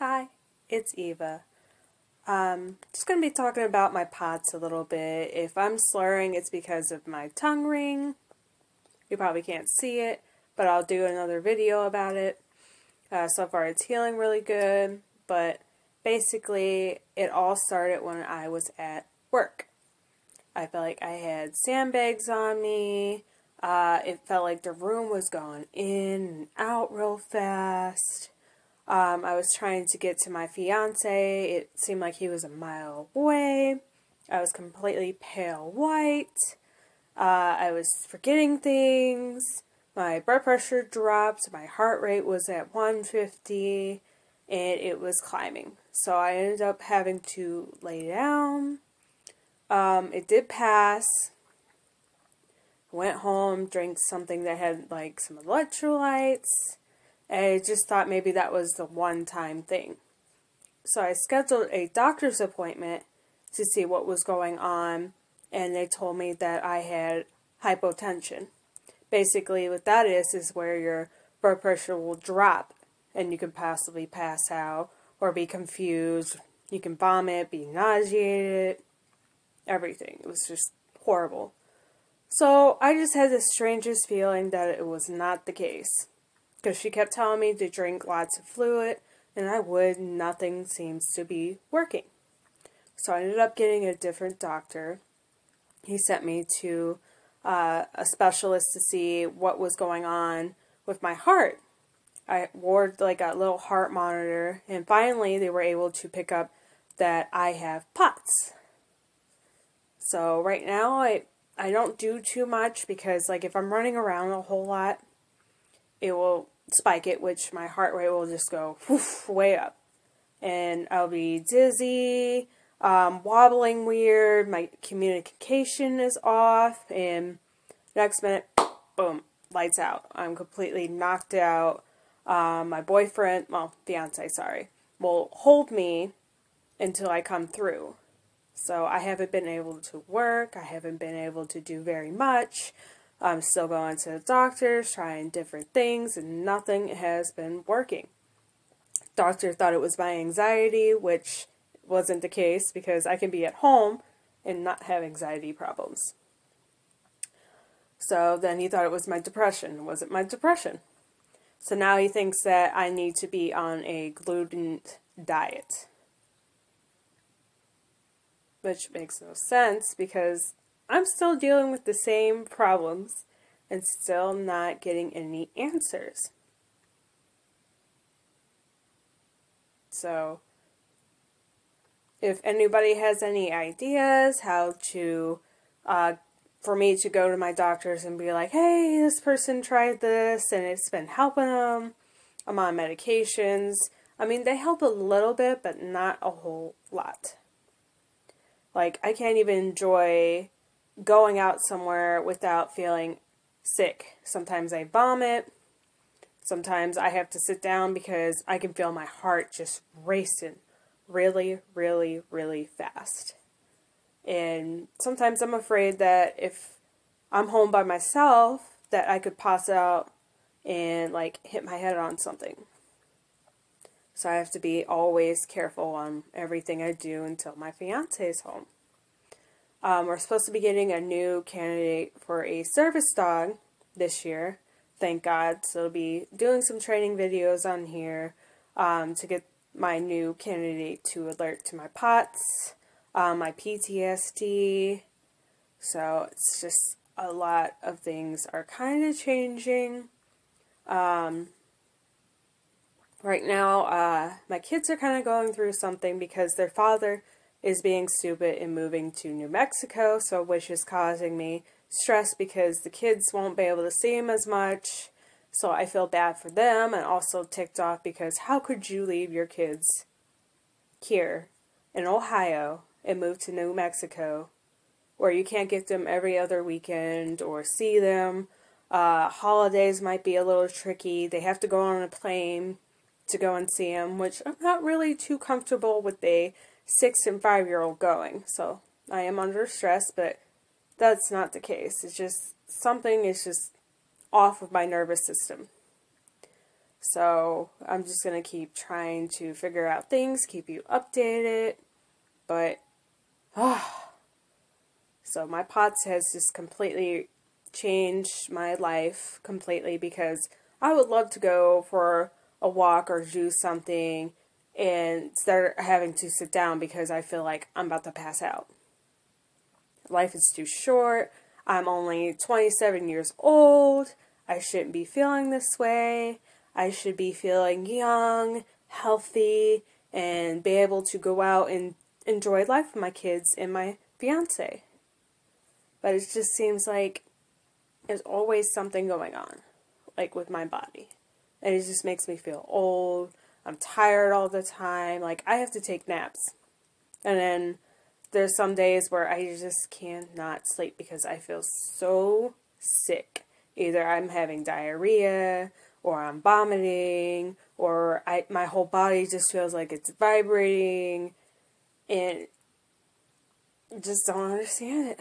Hi, it's Eva. Just going to be talking about my POTS a little bit. If I'm slurring, it's because of my tongue ring. You probably can't see it, but I'll do another video about it. So far it's healing really good, but basically it all started when I was at work. I felt like I had sandbags on me. It felt like the room was going in and out real fast. I was trying to get to my fiance. It seemed like he was a mile away. I was completely pale white. I was forgetting things. My blood pressure dropped. My heart rate was at 150, and it was climbing. So I ended up having to lay down. It did pass. Went home, drank something that had like some electrolytes. I just thought maybe that was the one-time thing. So I scheduled a doctor's appointment to see what was going on, and they told me that I had hypotension. Basically, what that is where your blood pressure will drop, and you can possibly pass out or be confused. You can vomit, be nauseated, everything. It was just horrible. So I just had the strangest feeling that it was not the case. Because she kept telling me to drink lots of fluid, and I would. Nothing seems to be working. So I ended up getting a different doctor. He sent me to a specialist to see what was going on with my heart. I wore like a little heart monitor, and finally they were able to pick up that I have POTS. So right now I don't do too much because like if I'm running around a whole lot, it will spike it, which my heart rate will just go whoosh, way up. And I'll be dizzy, wobbling weird, my communication is off, and next minute, boom, lights out. I'm completely knocked out. My boyfriend, well, fiance, sorry, will hold me until I come through. So I haven't been able to work, I haven't been able to do very much. I'm still going to the doctors, trying different things, and nothing has been working. Doctor thought it was my anxiety, which wasn't the case because I can be at home and not have anxiety problems. So then he thought it was my depression. It wasn't my depression. So now he thinks that I need to be on a gluten diet. Which makes no sense because I'm still dealing with the same problems and still not getting any answers. So, if anybody has any ideas how to, for me to go to my doctors and be like, hey, this person tried this and it's been helping them. I'm on medications. I mean, they help a little bit, but not a whole lot. Like, I can't even enjoy going out somewhere without feeling sick. Sometimes I vomit. Sometimes I have to sit down because I can feel my heart just racing really, really, really fast. And sometimes I'm afraid that if I'm home by myself, that I could pass out and like hit my head on something. So I have to be always careful on everything I do until my fiance is home. We're supposed to be getting a new candidate for a service dog this year, thank God. So I'll be doing some training videos on here to get my new candidate to alert to my POTS, my PTSD. So it's just a lot of things are kind of changing. Right now, my kids are kind of going through something because their father is being stupid and moving to New Mexico, so which is causing me stress because the kids won't be able to see him as much. So I feel bad for them and also ticked off because how could you leave your kids here in Ohio and move to New Mexico where you can't get them every other weekend or see them? Holidays might be a little tricky. They have to go on a plane to go and see him, which I'm not really too comfortable with a 6 and 5-year-old going. So I am under stress, but that's not the case. It's just something is just off of my nervous system. So I'm just going to keep trying to figure out things, keep you updated. But, so my POTS has just completely changed my life completely, because I would love to go for a walk or do something and start having to sit down because I feel like I'm about to pass out. Life is too short. I'm only 27 years old. I shouldn't be feeling this way. I should be feeling young, healthy, and be able to go out and enjoy life with my kids and my fiance. But it just seems like there's always something going on, like with my body. And it just makes me feel old. I'm tired all the time. Like, I have to take naps. And then there's some days where I just cannot sleep because I feel so sick. Either I'm having diarrhea, or I'm vomiting, or my whole body just feels like it's vibrating, and just don't understand it.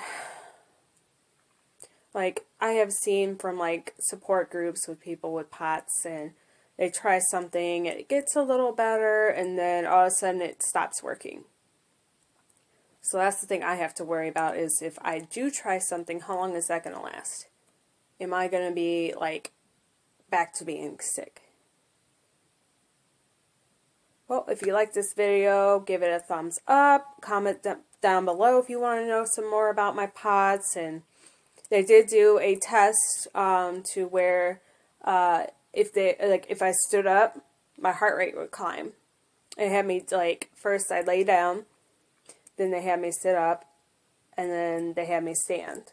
Like, I have seen from, like, support groups with people with POTS, and they try something, and it gets a little better, and then all of a sudden it stops working. So that's the thing I have to worry about, is if I do try something, how long is that going to last? Am I going to be, like, back to being sick? Well, if you like this video, give it a thumbs up. Comment down below if you want to know some more about my POTS. And they did do a test to where if I stood up, my heart rate would climb. It had me, like, first I lay down, then they had me sit up, and then they had me stand.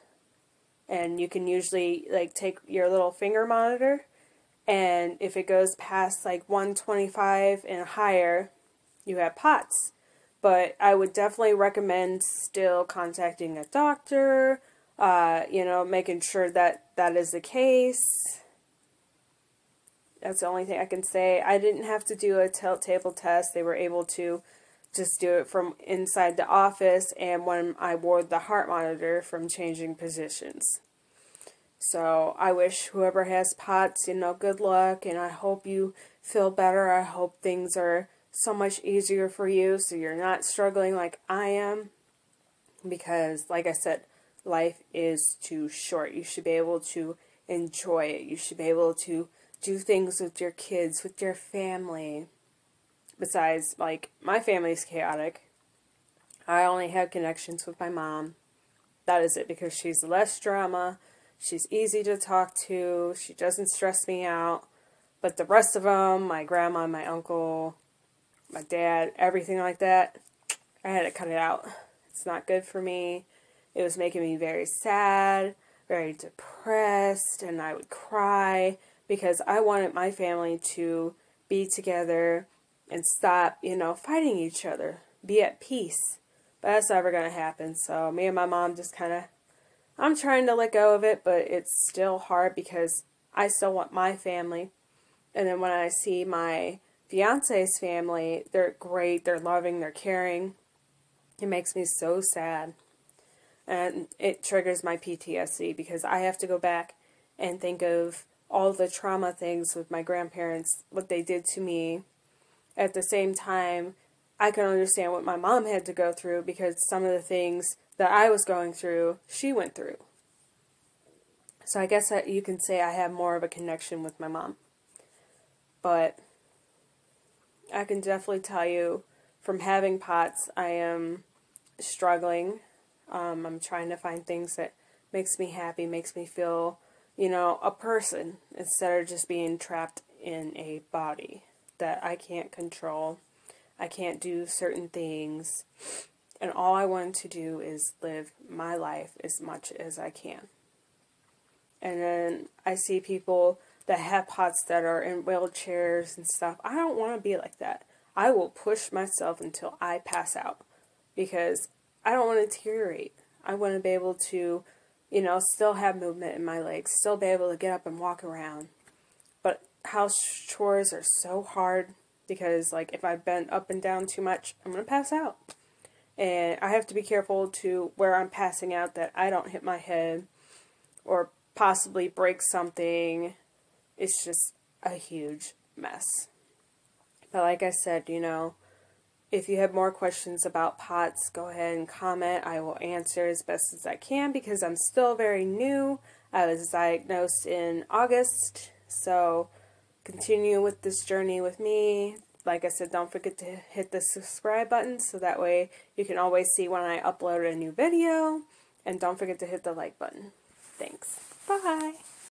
And you can usually, like, take your little finger monitor, and if it goes past, like, 125 and higher, you have POTS. But I would definitely recommend still contacting a doctor, making sure that that is the case. That's the only thing I can say. I didn't have to do a tilt table test. They were able to just do it from inside the office, and when I wore the heart monitor, from changing positions. So I wish whoever has POTS, good luck, and I hope you feel better. I hope things are so much easier for you so you're not struggling like I am, because, like I said, life is too short. You should be able to enjoy it. You should be able to do things with your kids, with your family. Besides, like, my family's chaotic. I only have connections with my mom. That is it, because she's less drama. She's easy to talk to. She doesn't stress me out. But the rest of them, my grandma, my uncle, my dad, everything like that, I had to cut it out. It's not good for me. It was making me very sad, very depressed, and I would cry because I wanted my family to be together and stop, fighting each other. Be at peace. But that's never going to happen. So me and my mom just I'm trying to let go of it, but it's still hard because I still want my family. And then when I see my fiance's family, they're great, they're loving, they're caring. It makes me so sad. And it triggers my PTSD because I have to go back and think of all the trauma things with my grandparents, what they did to me. At the same time, I can understand what my mom had to go through because some of the things that I was going through, she went through. So I guess that you can say I have more of a connection with my mom. But I can definitely tell you, from having POTS, I am struggling. I'm trying to find things that makes me happy, makes me feel, a person, instead of just being trapped in a body that I can't control. I can't do certain things. And all I want to do is live my life as much as I can. And then I see people that have POTS that are in wheelchairs and stuff. I don't want to be like that. I will push myself until I pass out because I don't want to deteriorate. I want to be able to, still have movement in my legs, still be able to get up and walk around. But house chores are so hard because, like, if I bend up and down too much, I'm going to pass out. And I have to be careful to where I'm passing out that I don't hit my head or possibly break something. It's just a huge mess. But like I said, you know, if you have more questions about POTS, go ahead and comment. I will answer as best as I can because I'm still very new. I was diagnosed in August, so continue with this journey with me. Like I said, don't forget to hit the subscribe button so that way you can always see when I upload a new video. And don't forget to hit the like button. Thanks. Bye.